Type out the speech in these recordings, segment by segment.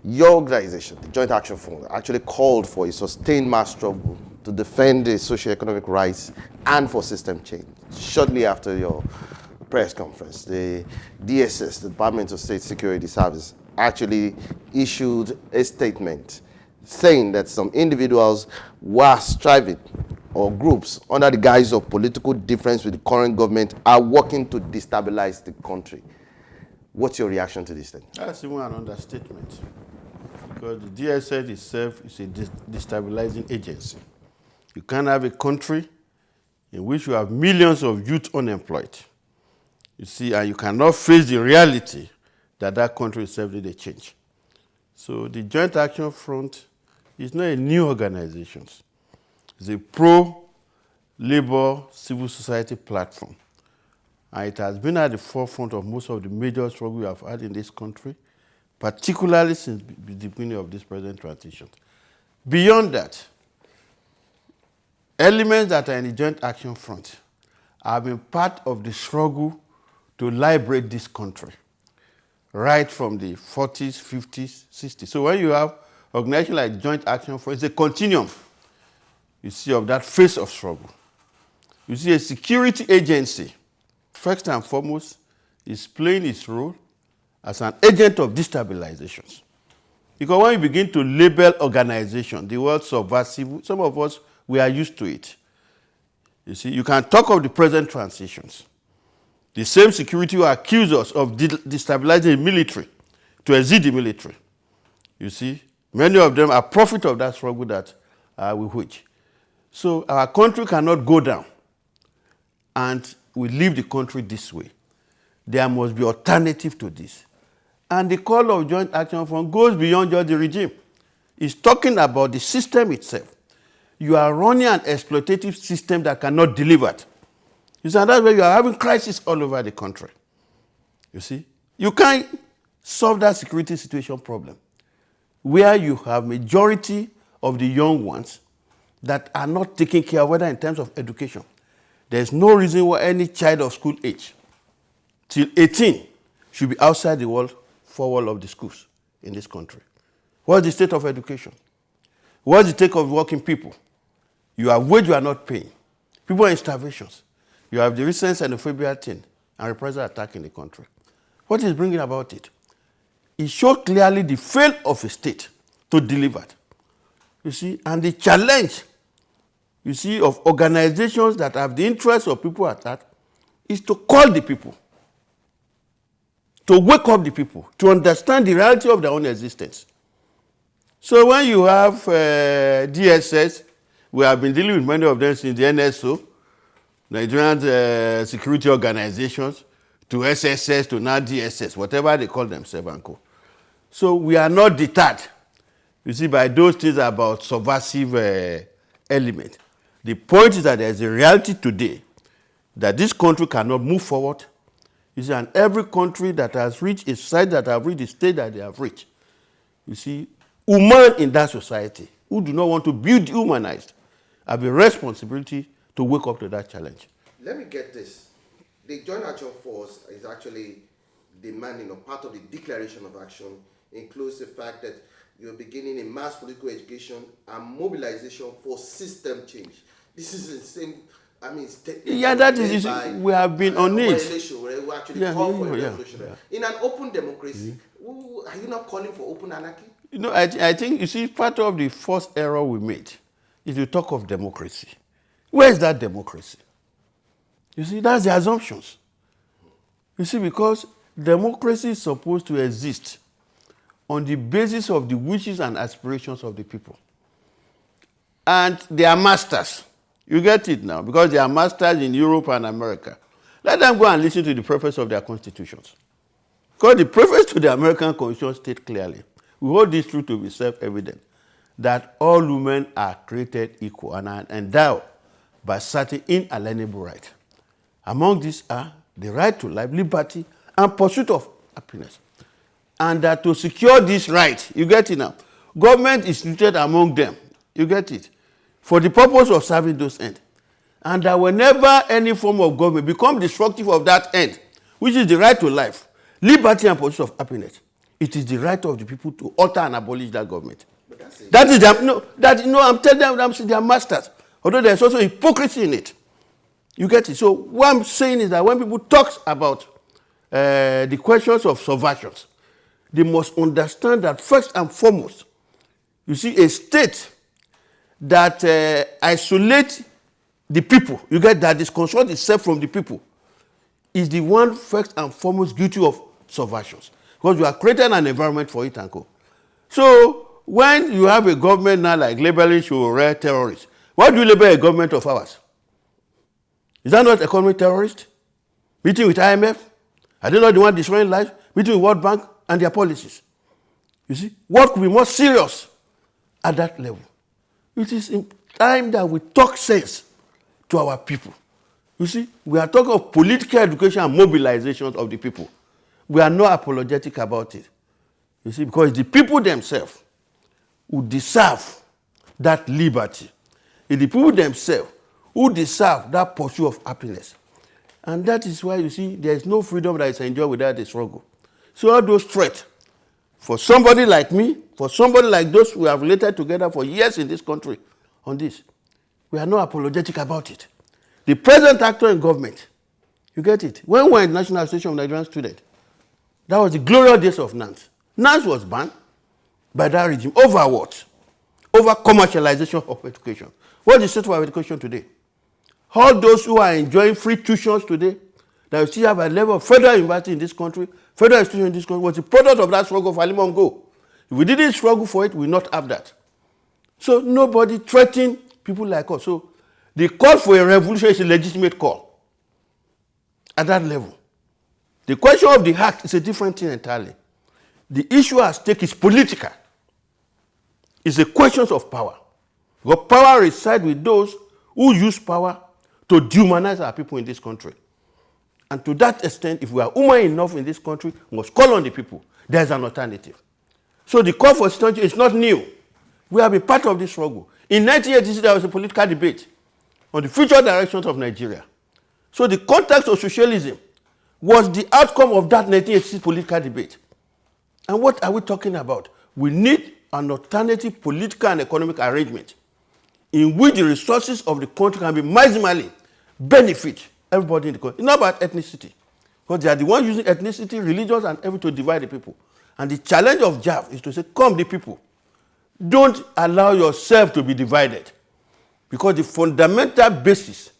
Your organization, the Joint Action Fund, actually called for a sustained mass struggle to defend the socio-economic rights and for system change. Shortly after your press conference, the DSS, the Department of State Security Service, actually issued a statement saying that some individuals were striving, or groups under the guise of political difference with the current government, are working to destabilize the country. What's your reaction to this thing? That's even an understatement, because the DSS itself is a destabilizing agency. You can't have a country in which you have millions of youth unemployed. You see, and you cannot face the reality that that country itself need a change. So the Joint Action Front is not a new organization. It's a pro-labor civil society platform. And it has been at the forefront of most of the major struggles we have had in this country, particularly since the beginning of this present transition. Beyond that, elements that are in the Joint Action Front have been part of the struggle to liberate this country, right from the 40s, 50s, 60s. So when you have organizations like Joint Action Front, it's a continuum, you see, of that phase of struggle. You see, a security agency, first and foremost, is playing its role as an agent of destabilization. Because when you begin to label organization, the word subversive, some of us, we are used to it. You see, you can talk of the present transitions. The same security who accuse us of destabilizing the military, to exit the military. You see, many of them are profit of that struggle that we wage. So our country cannot go down and we leave the country this way. There must be alternative to this. And the call of Joint Action Front goes beyond just the regime. It's talking about the system itself. You are running an exploitative system that cannot deliver it. You see, and that's why you are having crisis all over the country. You see, you can't solve that security situation problem where you have majority of the young ones that are not taken care of, whether in terms of education. There's no reason why any child of school age till 18 should be outside the four wall of the schools in this country. What's the state of education? What's the state of working people? You have wage you are not paying. People are in starvations. You have the recent xenophobia thing and reprisal attack in the country. What is bringing about it? It showed clearly the fail of a state to deliver. You see, and the challenge, you see, of organizations that have the interests of people at heart is to call the people, to wake up the people, to understand the reality of their own existence. So when you have DSS, we have been dealing with many of them since the NSO, Nigerian security organizations, to SSS, to now DSS, whatever they call themselves and co. So we are not deterred, you see, by those things about subversive element. The point is that there is a reality today that this country cannot move forward. You see, and every country that has reached a site that have reached the state that they have reached, you see, women in that society who do not want to be dehumanized have a responsibility to wake up to that challenge. Let me get this. The Joint Action Force is actually demanding, or part of the declaration of action includes the fact that you're beginning a mass political education and mobilization for system change. This is the same, I mean, yeah, that is, we have been on it. We actually call for a revolution. In an open democracy, are you not calling for open anarchy? You know, I think, you see, part of the first error we made is to talk of democracy. Where is that democracy? You see, that's the assumptions. You see, because democracy is supposed to exist on the basis of the wishes and aspirations of the people. And they are masters. You get it now, because they are masters in Europe and America. Let them go and listen to the preface of their constitutions. Because the preface to the American Constitution states clearly, we hold this truth to be self-evident, that all women are created equal and are endowed by certain inalienable rights. Among these are the right to life, liberty, and pursuit of happiness. And that to secure this right, you get it now, government is instituted among them, you get it, for the purpose of serving those ends. And that whenever any form of government becomes destructive of that end, which is the right to life, liberty, and pursuit of happiness, It is the right of the people to alter and abolish that government. That is their, I'm telling them, they are masters. Although there's also hypocrisy in it. You get it? So what I'm saying is that when people talk about the questions of subversions, they must understand that first and foremost, you see, a state that isolates the people, you get that, disconstruct itself from the people, is the one first and foremost guilty of subversions. Because you are creating an environment for it and go. So when you have a government now like labeling Shore terrorists, why do you label a government of ours? Is that not economic terrorist? Meeting with IMF? Are they not the one destroying lives? Meeting with World Bank and their policies? You see, what could be more serious at that level? It is in time that we talk sense to our people. You see, we are talking of political education and mobilization of the people. We are not apologetic about it. You see, because it's the people themselves who deserve that liberty. It's the people themselves who deserve that pursuit of happiness. And that is why, you see, there is no freedom that is enjoyed without a struggle. So all those threats, for somebody like me, for somebody like those who have related together for years in this country on this, we are not apologetic about it. The present actor in government, you get it? When we were in National Association of Nigerian Students, that was the glorious days of NANS. NANS was banned by that regime. Over what? Over commercialization of education. What is the state of our education today? All those who are enjoying free tuitions today, that we still have a level of federal university in this country, federal institution in this country, was the product of that struggle for Alimongo. If we didn't struggle for it, we will not have that. So nobody threatening people like us. So the call for a revolution is a legitimate call at that level. The question of the act is a different thing entirely. The issue at stake is political. It's a question of power. Because power resides with those who use power to dehumanize our people in this country. And to that extent, if we are human enough in this country, we must call on the people. There's an alternative. So the call for situation is not new. We have been part of this struggle. In 1986, there was a political debate on the future directions of Nigeria. So the context of socialism was the outcome of that 1986 political debate. And what are we talking about? We need an alternative political and economic arrangement in which the resources of the country can be maximally benefit everybody in the country. It's not about ethnicity. Because they are the ones using ethnicity, religions, and everything to divide the people. And the challenge of JAF is to say, come the people. Don't allow yourself to be divided. Because the fundamental basis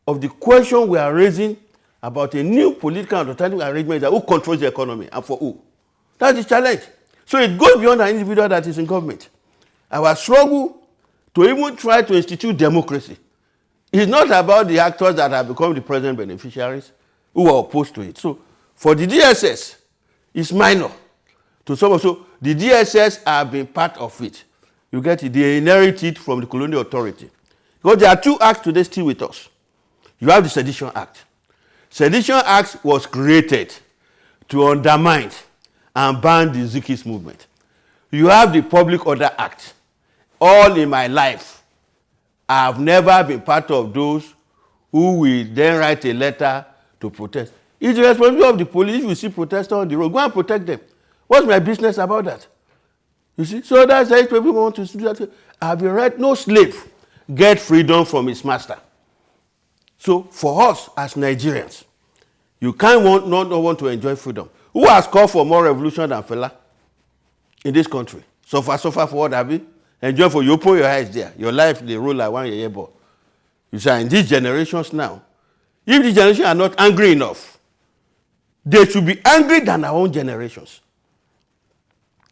of the question we are raising about a new political and alternative arrangement is that who controls the economy and for who. That's the challenge. So it goes beyond an individual that is in government. Our struggle to even try to institute democracy is not about the actors that have become the present beneficiaries who are opposed to it. So for the DSS, it's minor. To some, so the DSS have been part of it. You get it? They inherit it from the colonial authority. Because there are two acts today still with us. You have the Sedition Act. Sedition Act was created to undermine and ban the Zikis movement. You have the Public Order Act. All in my life, I have never been part of those who will then write a letter to protest. It's the responsibility of the police. If you see protesters on the road, go and protect them. What's my business about that? You see? So that's why people want to do that. I've been right, no slave get freedom from his master. So for us as Nigerians, you can't not want to enjoy freedom. Who has called for more revolution than Fela in this country? Suffer for what, Abi? Enjoy for you open your eyes there. Your life, they roll like one year ball. You say, in these generations now, if the generation are not angry enough, they should be angry than our own generations.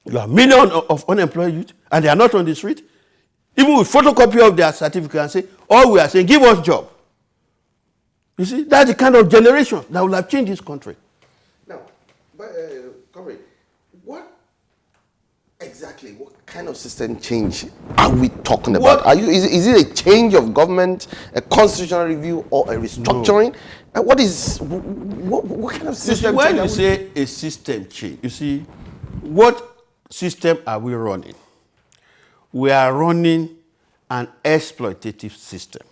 You have millions of unemployed youth, and they are not on the street. Even with photocopy of their certificate and say, all we are saying, give us job. You see, that's the kind of generation that will have changed this country. Now, but, Comrade, what kind of system change are we talking about? Is it a change of government, a constitutional review, or a restructuring? No. What kind of system change? When you say a system change, you see, what system are we running? We are running an exploitative system.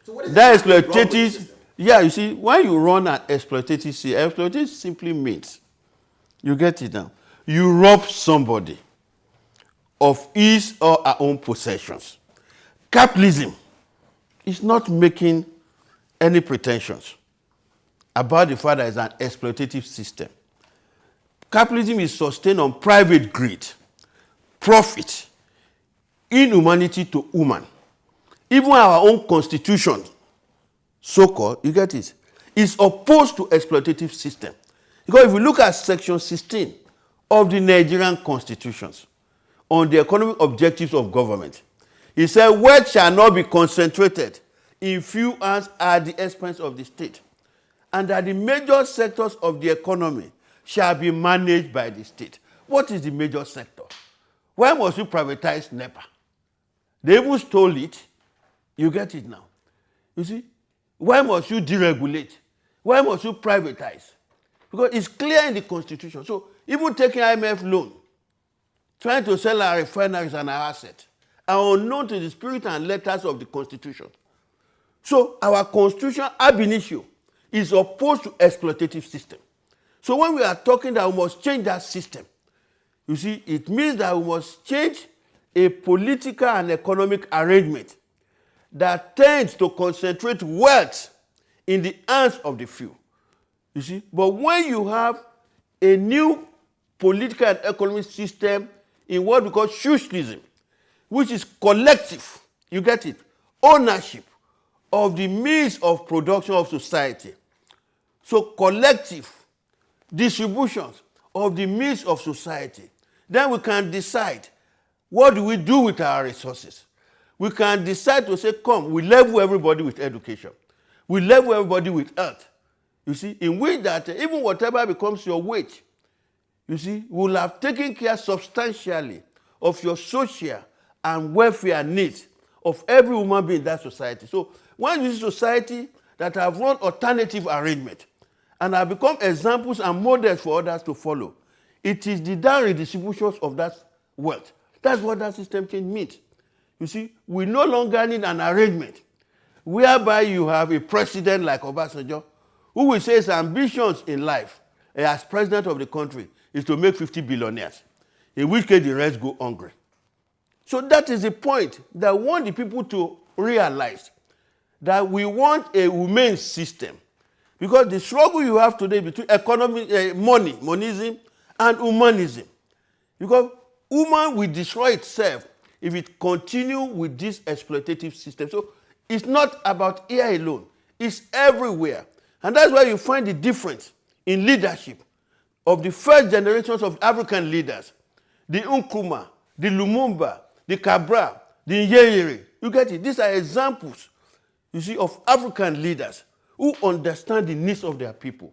So what is that exploitative? Yeah, you see, when you run an exploitative system, exploitative simply means, you get it now, you rob somebody of his or her own possessions. Capitalism is not making any pretensions about the fact that it's an exploitative system. Capitalism is sustained on private greed, profit, inhumanity to human. Even our own constitution, so-called, you get it, is opposed to exploitative system. Because if you look at section 16 of the Nigerian constitutions on the economic objectives of government, it said wealth shall not be concentrated in few hands at the expense of the state, and that the major sectors of the economy shall be managed by the state. What is the major sector? Why must you privatize NEPA? They even stole it. You get it now. You see? Why must you deregulate? Why must you privatize? Because it's clear in the constitution. So even taking IMF loan, trying to sell our refineries and our assets, are unknown to the spirit and letters of the constitution. So our constitution, ab initio, is opposed to exploitative system. So when we are talking that we must change that system, you see, it means that we must change a political and economic arrangement that tends to concentrate wealth in the hands of the few. You see, but when you have a new political and economic system in what we call socialism, which is collective, you get it, ownership of the means of production of society. So collective distributions of the means of society. Then we can decide, what do we do with our resources? We can decide to say, come, we level everybody with education. We level everybody with health. You see, in which that even whatever becomes your wage, you see, we will have taken care substantially of your social and welfare needs of every human being in that society. So when you see society that have run alternative arrangement and have become examples and models for others to follow, it is the down redistribution of that wealth. That's what that system change means. You see, we no longer need an arrangement whereby you have a president like Obasanjo who will say his ambitions in life as president of the country is to make 50 billionaires, in which case the rest go hungry. So that is the point that we want the people to realize, that we want a humane system. Because the struggle you have today between monism and humanism. Because human will destroy itself if it continues with this exploitative system. So it's not about here alone. It's everywhere. And that's why you find the difference in leadership of the first generations of African leaders. The Nkrumah, the Lumumba, the Cabral, the Nyerere. You get it? These are examples, you see, of African leaders who understand the needs of their people.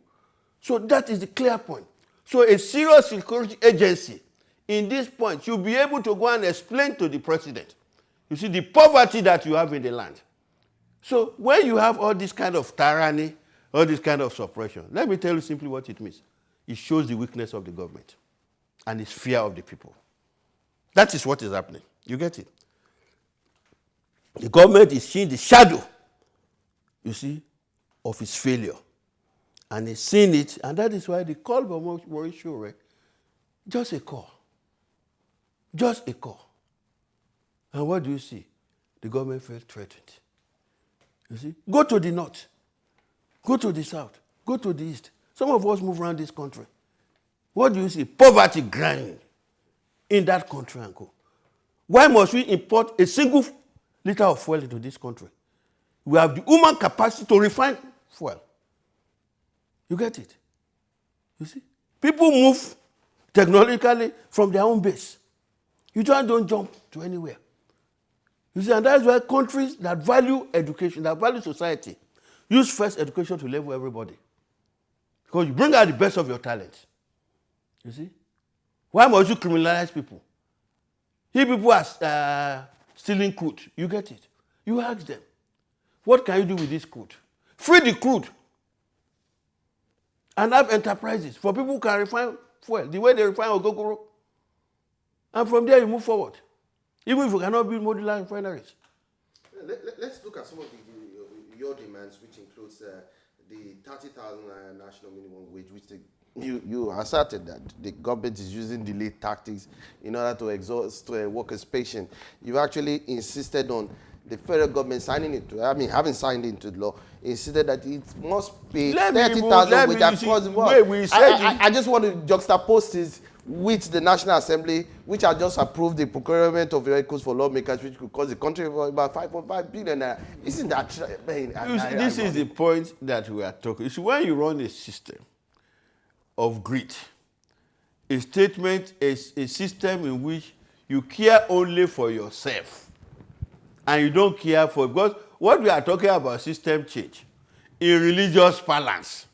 So that is the clear point. So a serious security agency in this point should be able to go and explain to the president, you see, the poverty that you have in the land. So when you have all this kind of tyranny, all this kind of suppression, let me tell you simply what it means. It shows the weakness of the government and its fear of the people. That is what is happening. You get it? The government is seeing the shadow, you see, of its failure. And it's seeing it, and that is why the call by Buhari, just a call. Just a call. And what do you see? The government felt threatened. You see? Go to the north. Go to the south. Go to the east. Some of us move around this country. What do you see? Poverty grinding in that country and go. Why must we import a single liter of fuel into this country? We have the human capacity to refine fuel. You get it? You see? People move technologically from their own base. You just don't jump to anywhere. You see, and that's why countries that value education, that value society, use first education to level everybody. Because you bring out the best of your talents. You see? Why must you criminalize people? If people are stealing crude, you get it. You ask them, what can you do with this crude? Free the crude. And have enterprises for people who can refine fuel, the way they refine ogogoro. And from there you move forward. Even if you cannot build modular refineries. Let's look at some of your demands, which includes the 30,000 national minimum wage, which the You asserted that the government is using delay tactics in order to exhaust workers' patience. You actually insisted on the federal government signing into, I mean, having signed into law, insisted that it must pay 30,000, which of course was. I just want to juxtapose this with the National Assembly, which has just approved the procurement of vehicles for lawmakers, which could cost the country about 5.5 billion. Isn't that? This is the point that we are talking. You see, when you run a system of greed, a statement is a system in which you care only for yourself and you don't care for, because what we are talking about system change in religious balance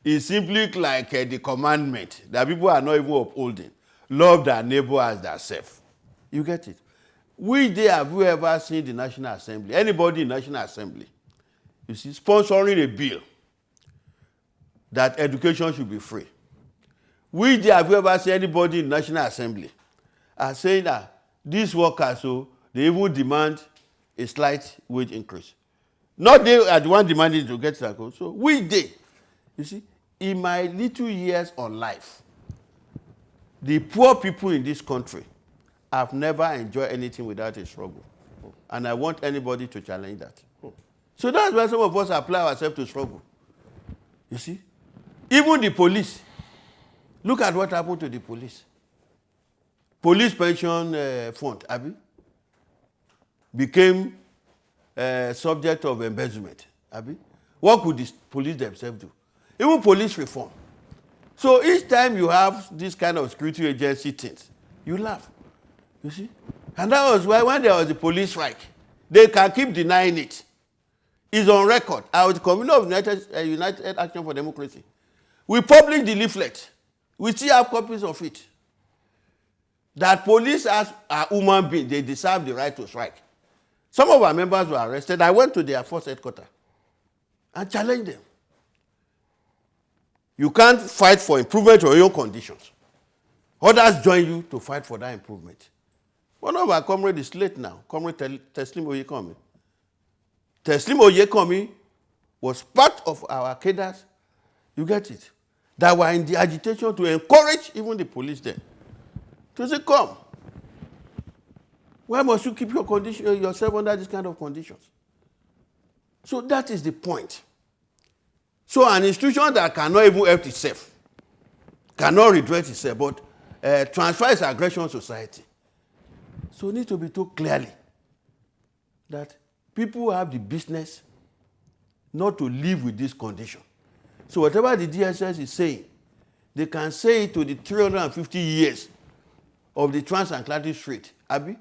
is simply like the commandment that people are not even upholding. Love their neighbor as thyself. You get it? Which day have you ever seen the National Assembly, anybody in National Assembly, you see, sponsoring a bill that education should be free? Which day have you ever seen anybody in National Assembly saying that these workers, so they even demand a slight wage increase? Not they are the one demanding to get that. So which day? You see, in my little years on life, the poor people in this country have never enjoyed anything without a struggle. And I want anybody to challenge that. So that's why some of us apply ourselves to struggle. You see? Even the police. Look at what happened to the police. Police pension fund, Abi, became subject of embezzlement. Abi, what could the police themselves do? Even police reform. So each time you have this kind of security agency things, you laugh. You see? And that was why when there was the police strike, they can keep denying it. It's on record. I was the convener of United Action for Democracy. We published the leaflet. We still have copies of it. That police as a human being, they deserve the right to strike. Some of our members were arrested. I went to their force headquarters and challenged them. You can't fight for improvement of your own conditions. Others join you to fight for that improvement. One of our comrades is late now, Comrade Teslim Oyekomi. Teslim Oyekomi was part of our cadres, you get it, that were in the agitation to encourage even the police then to say, come, why must you keep yourself under this kind of conditions? So that is the point. So an institution that cannot even help itself, cannot redress itself, but transfers aggression to society. So it needs to be told clearly that people have the business not to live with this condition. So whatever the DSS is saying, they can say it to the 350 years of the transatlantic strait. Abi,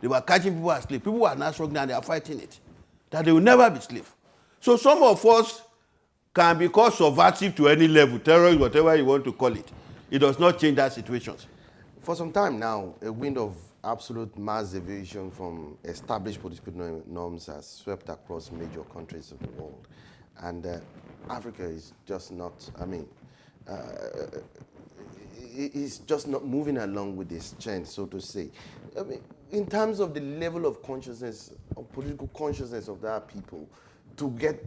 they were catching people as slaves. People were not struggling and they are fighting it. That they will never be slaves. So some of us can be called subversive to any level, terrorist, whatever you want to call it. It does not change that situation. For some time now, a wind of absolute mass deviation from established political norms has swept across major countries of the world. And Africa is just not, it's just not moving along with this trend, so to say. I mean, in terms of the level of consciousness, of political consciousness of our people, to get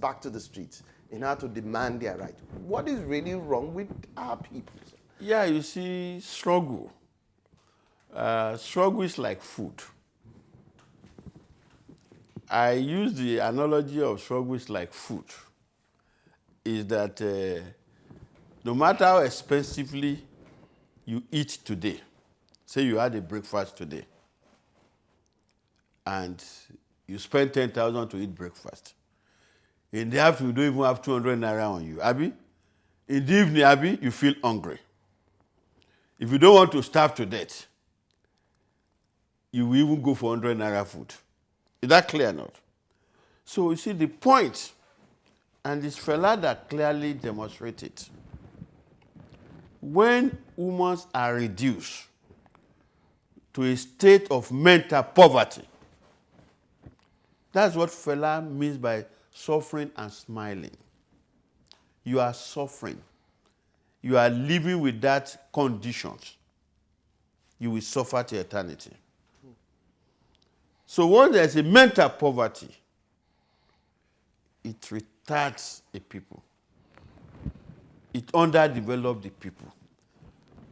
back to the streets in order to demand their right, what is really wrong with our people? Yeah, you see, struggle. Struggle is like food. I use the analogy of struggle is like food. Is that no matter how expensively you eat today, say you had a breakfast today, and you spend 10,000 to eat breakfast. In the afternoon, you don't even have 200 naira on you. Abi? In the evening, Abi, you feel hungry. If you don't want to starve to death, you will even go for 100 naira food. Is that clear or not? So you see the point, and this fella that clearly demonstrated, when humans are reduced to a state of mental poverty, that's what fella means by suffering and smiling. You are suffering. You are living with that conditions. You will suffer to eternity. So once there's a mental poverty, it retards a people. it underdeveloped the people.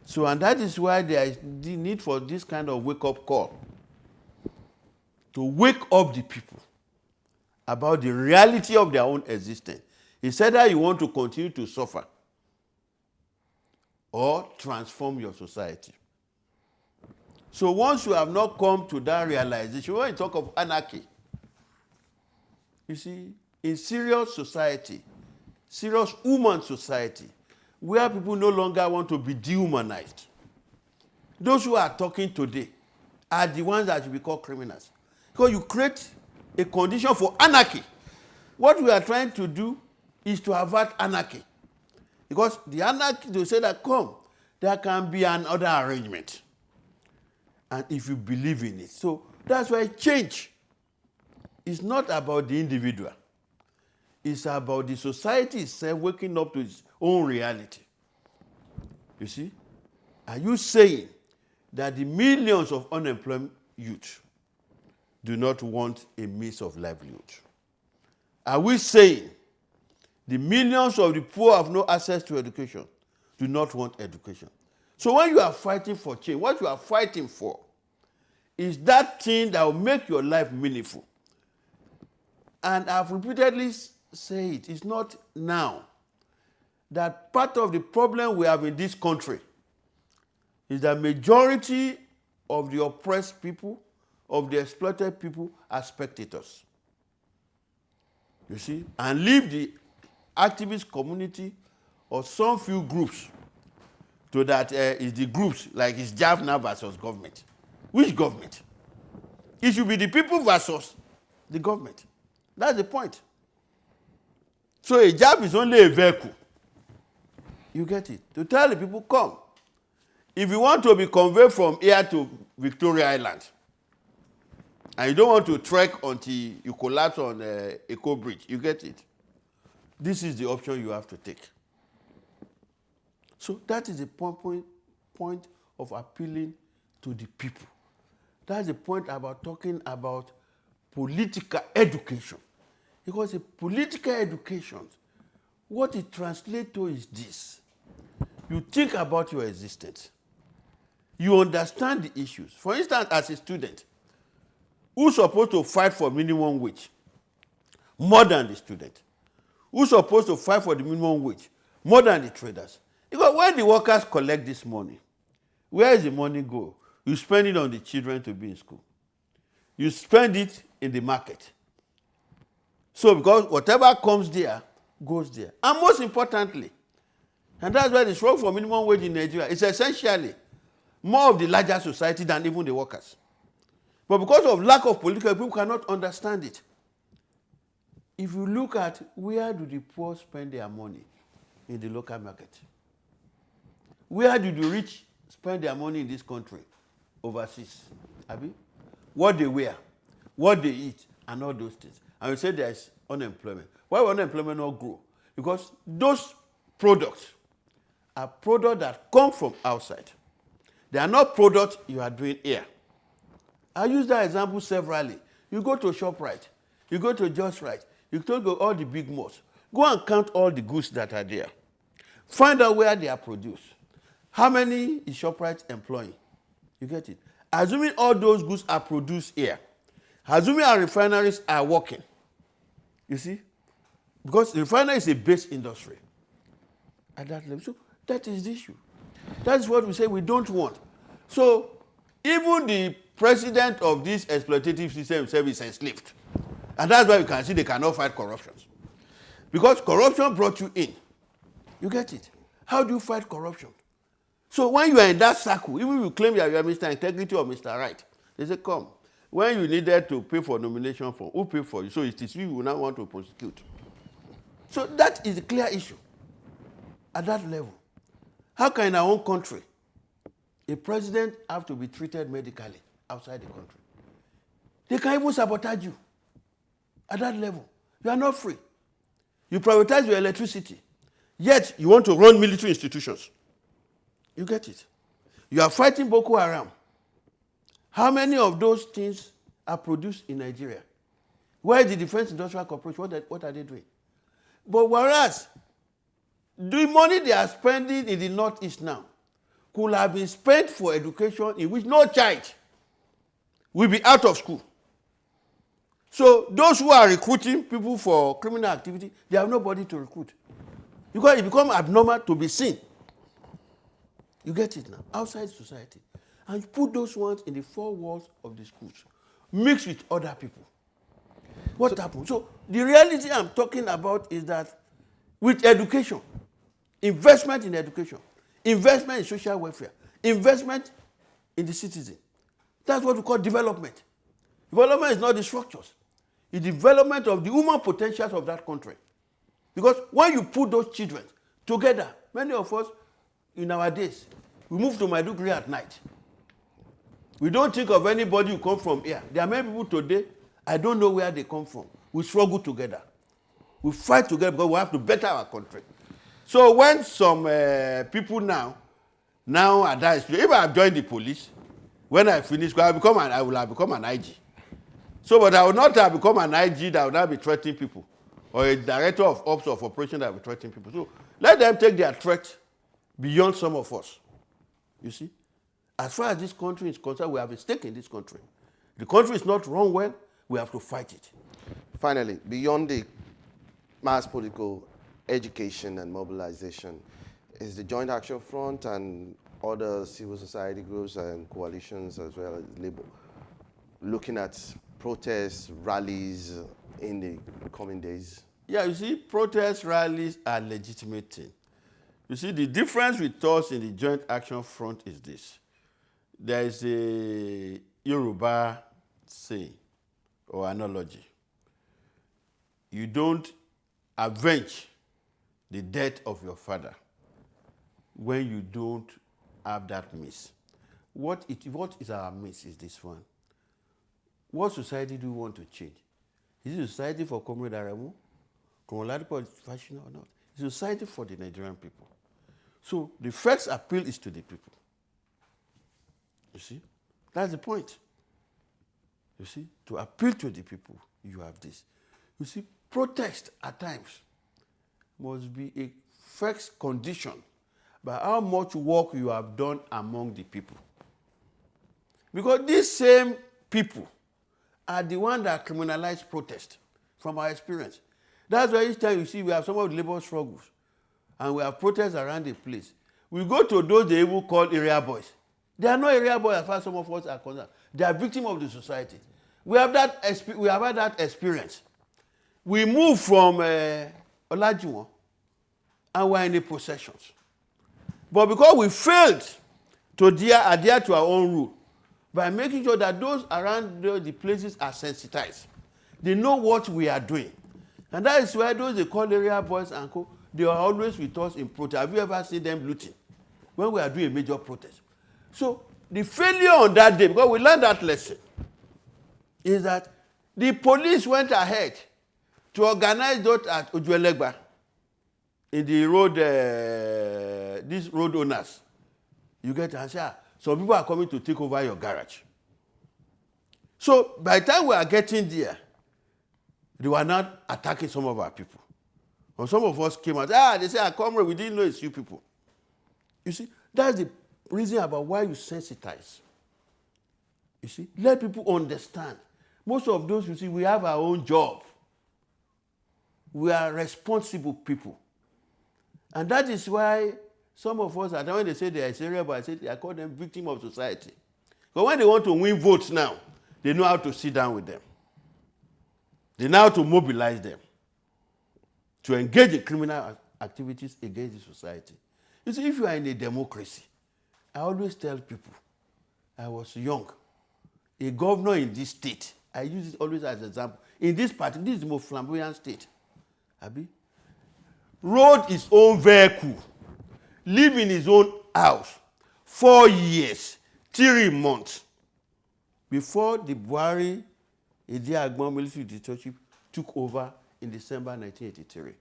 So, and that is why there is the need for this kind of wake-up call, to wake up the people about the reality of their own existence. It's either you want to continue to suffer or transform your society. So once you have not come to that realization, when you talk of anarchy, you see, in serious society, serious human society, where people no longer want to be dehumanized, those who are talking today are the ones that should be called criminals. Because you create a condition for anarchy. What we are trying to do is to avert anarchy. Because the anarchy, they say that, come, there can be another arrangement. And if you believe in it. So that's why change is not about the individual. It's about the society itself waking up to its own reality. You see? Are you saying that the millions of unemployed youth do not want a means of livelihood? Are we saying the millions of the poor have no access to education, do not want education? So when you are fighting for change, what you are fighting for is that thing that will make your life meaningful. And I've repeatedly said it's not now that part of the problem we have in this country is that majority of the oppressed people, of the exploited people, are spectators. You see? And leave the activist community or some few groups to that is the groups, like it's Jaffna versus government. Which government? It should be the people versus the government. That's the point. So a jab is only a vehicle. You get it? To tell the people, come. If you want to be conveyed from here to Victoria Island, and you don't want to trek until you collapse on Echo Bridge, you get it? This is the option you have to take. So that is the point of appealing to the people. That's the point about talking about political education. Because a political education, what it translates to is this. You think about your existence. You understand the issues. For instance, as a student, who's supposed to fight for minimum wage? More than the student. Who's supposed to fight for the minimum wage? More than the traders. Because when the workers collect this money, where does the money go? You spend it on the children to be in school. You spend it in the market. So because whatever comes there, goes there. And most importantly, and that's why the struggle for minimum wage in Nigeria is essentially more of the larger society than even the workers. But because of lack of political, people cannot understand it. If you look at where do the poor spend their money? In the local market. Where do the rich spend their money in this country? Overseas. Abi? What they wear, what they eat, and all those things. And you say there is unemployment. Why will unemployment not grow? Because those products are products that come from outside. They are not products you are doing here. I use that example severally. You go to ShopRite, you go to Just Right, you go to all the big malls. Go and count all the goods that are there. Find out where they are produced. How many is ShopRite employing? You get it? Assuming all those goods are produced here, assuming our refineries are working, you see? Because the refinery is a base industry at that level. So that is the issue. That's what we say we don't want. So even the president of this exploitative system himself is enslaved. And that's why you can see they cannot fight corruption. Because corruption brought you in. You get it? How do you fight corruption? So when you are in that circle, even if you claim that you are Mr. Integrity or Mr. Right, they say, come. When you needed to pay for nomination form, who paid for you? So it is you who now want to prosecute. So that is a clear issue at that level. How can in our own country a president have to be treated medically outside the country? They can even sabotage you at that level. You are not free. You privatize your electricity, yet you want to run military institutions. You get it? You are fighting Boko Haram. How many of those things are produced in Nigeria? Where is the Defense Industrial Corporation? What are they doing? But whereas The money they are spending in the Northeast now could have been spent for education in which no child will be out of school. So those who are recruiting people for criminal activity, they have nobody to recruit. Because it becomes abnormal to be seen. You get it now? Outside society. And you put those ones in the four walls of the schools. Mix with other people. What happens? So the reality I'm talking about is that with education, investment in education, investment in social welfare, investment in the citizen. That's what we call development. Development is not the structures. It's development of the human potentials of that country. Because when you put those children together, many of us in our days, we move to Maiduguri at night. We don't think of anybody who come from here. There are many people today, I don't know where they come from. We struggle together. We fight together because we have to better our country. So when some people now are that, if I have joined the police, when I finish, I will have become an IG. So, but I will not have become an IG that will not be threatening people, or a director of ops of operation that will be threatening people. So let them take their threat beyond some of us. You see? As far as this country is concerned, we have a stake in this country. The country is not run well, we have to fight it. Finally, beyond the mass political education and mobilization, is the Joint Action Front and other civil society groups and coalitions as well as Labour looking at protests, rallies in the coming days? Yeah, you see, protest rallies are legitimate thing. You see, the difference with us in the Joint Action Front is this. There is a Yoruba saying or analogy. You don't avenge the death of your father when you don't have that miss. What is our miss is this one. What society do we want to change? Is it a society for Comrade Aremu, chronological fashion or not? It's a society for the Nigerian people. So the first appeal is to the people. You see? That's the point. You see? To appeal to the people, you have this. You see, protest at times must be a first condition by how much work you have done among the people. Because these same people are the ones that criminalize protest from our experience. That's why each time you see we have some of the labor struggles and we have protests around the place, we go to those they even call area boys. They are not area boys as far as some of us are concerned. They are victims of the society. We have had that experience. We moved from Olajuwon and we are in the processions. But because we failed to adhere to our own rule, by making sure that those around the places are sensitized, they know what we are doing. And that is why those they call area boys and co, they are always with us in protest. Have you ever seen them looting when we are doing a major protest? So the failure on that day, because we learned that lesson, is that the police went ahead to organize those at Ojuelegba in the road, these road owners. You get to answer, some people are coming to take over your garage. So by the time we are getting there, they were not attacking some of our people. And some of us came out, they say, comrade, we didn't know it's you people. You see, that's the reason about why you sensitize. You see, let people understand. Most of those, you see, we have our own job. We are responsible people. And that is why some of us, when they say they are serious, but I call them victims of society. But when they want to win votes now, they know how to sit down with them. They know how to mobilize them to engage in criminal activities against the society. You see, if you are in a democracy, I always tell people, I was young, a governor in this state, I use it always as an example. In this party, this is the most flamboyant state. Abi, rode his own vehicle, live in his own house, 4 years, 3 months, before the Buhari Agbon military dictatorship took over in December 1983.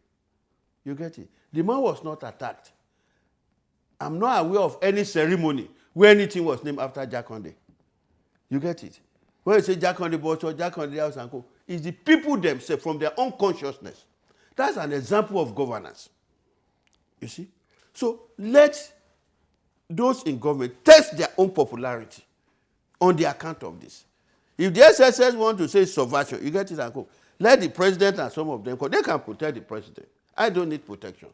You get it? The man was not attacked. I'm not aware of any ceremony where anything was named after Jakonde. You get it? When you say Jakonde Bocho, Jakonde House and Co, it's the people themselves from their own consciousness. That's an example of governance. You see? So let those in government test their own popularity on the account of this. If the SSS want to say subversion, you get it and go. Let the president and some of them go. They can protect the president. I don't need protection.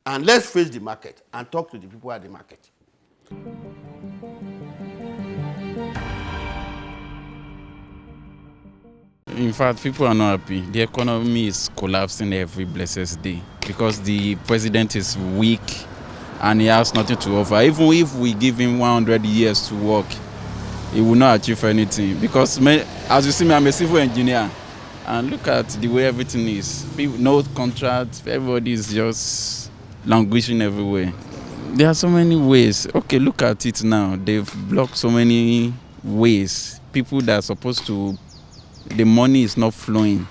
And let's face the market and talk to the people at the market. In fact, people are not happy. The economy is collapsing every blessed day because the president is weak and he has nothing to offer. Even if we give him 100 years to work, he will not achieve anything. Because, as you see me, I'm a civil engineer. And look at the way everything is. People, no contract, everybody is just languishing everywhere. There are so many ways. Okay, look at it now. They've blocked so many ways. People that are supposed to, the money is not flowing.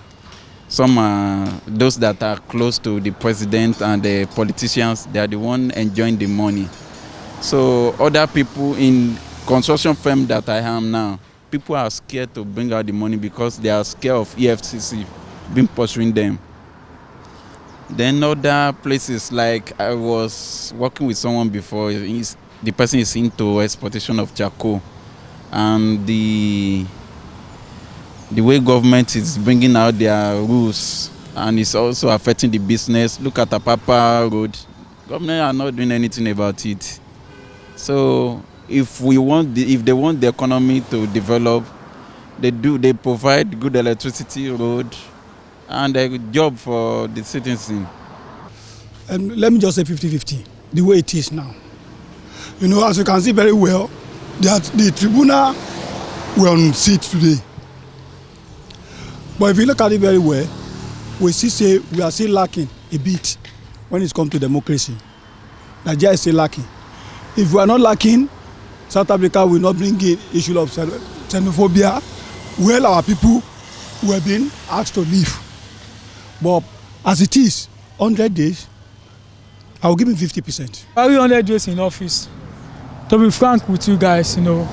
Some are those that are close to the president and the politicians, they are the ones enjoying the money. So other people in construction firm that I am now, people are scared to bring out the money because they are scared of EFCC being pursuing them. Then other places, like I was working with someone before, the person is into exportation of charcoal, and the way government is bringing out their rules and it's also affecting the business. Look at Apapa Road. Government are not doing anything about it. So if they want the economy to develop, they provide good electricity, road, and a job for the citizen. Let me just say 50-50, the way it is now. You know, as you can see very well, that the tribunal were on seat today. But if you look at it very well, we say we are still lacking a bit when it comes to democracy. Nigeria is still lacking. If we are not lacking, South Africa will not bring in issue of xenophobia, where our people were being asked to leave. But as it is, 100 days, I will give him 50%. Very 100 days in office. To be frank with you guys, you know,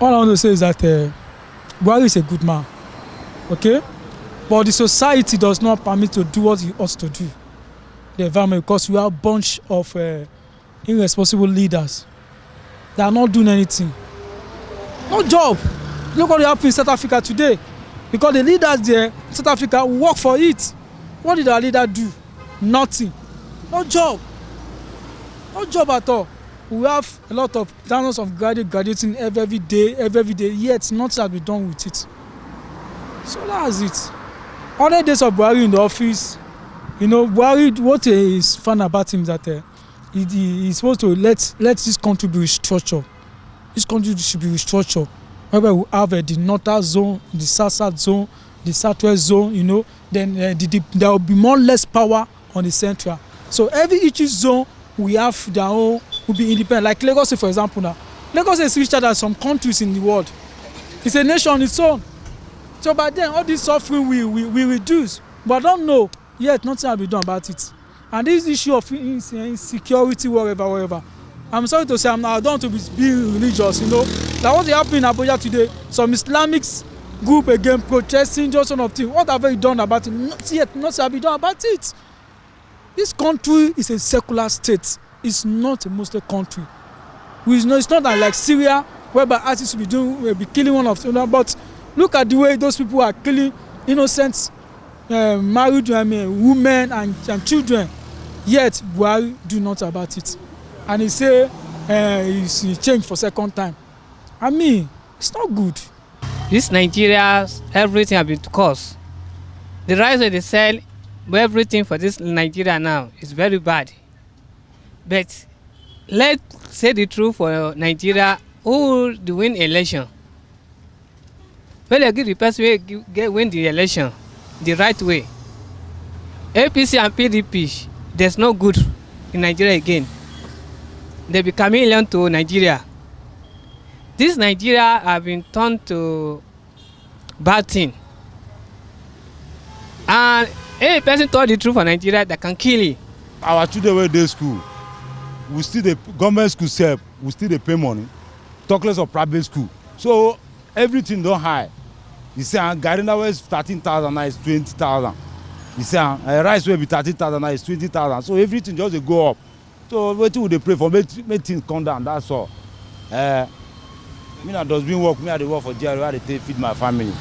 all I want to say is that Buhari is a good man, okay? But the society does not permit to do what he ought to do. The environment, because we have a bunch of irresponsible leaders that are not doing anything. No job. Look what happened in South Africa today. Because the leaders there in South Africa work for it. What did our leader do? Nothing. No job. No job at all. We have a lot of thousands of graduating every day, yet nothing has been done with it. So that's it. 100 days of Buhari in the office. You know, Buhari, what is fun about him is that he's supposed to let this country be restructured. This country should be restructured. Whereby we have the northern zone, the south zone, the southwest zone, you know, then there will be more or less power on the central. So each zone we have their own, will be independent. Like Lagos, for example now. Lagos is richer than some countries in the world. It's a nation on its own. So by then, all this suffering we reduce. But I don't know, yet nothing has been done about it. And this issue of insecurity, whatever. I'm sorry to say, I don't want to be being religious, you know. Like what happened in Abuja today, some Islamic group again protesting, just sort of thing. What have they done about it? Not yet, nothing has been done about it. This country is a secular state. It's not a Muslim country. It's not like Syria, whereby ISIS will be killing one of them. But look at the way those people are killing innocent married women and children. Yet Buhari do not about it. And he say he changed for second time. I mean, it's not good. This Nigeria, everything has been caused. The rise of the sell everything for this Nigeria now is very bad. But let's say the truth for Nigeria, who will win election? When they give the person who win the election the right way. APC and PDP, there's no good in Nigeria again. They be chameleon to Nigeria. This Nigeria have been turned to bad thing. And any person told the truth for Nigeria that can kill you. Our children were in school. We still the government school self, we still they pay money. Talk less of private school. So everything don't high. You see, Garina was 13,000, now it's 20,000. You see, rice will be 30,000, now it's 20,000. So everything just dey go up. So wetin we dey pray for, make things come down, that's all. Me na dustbin work, me I dey work for GRA, I dey take feed my family.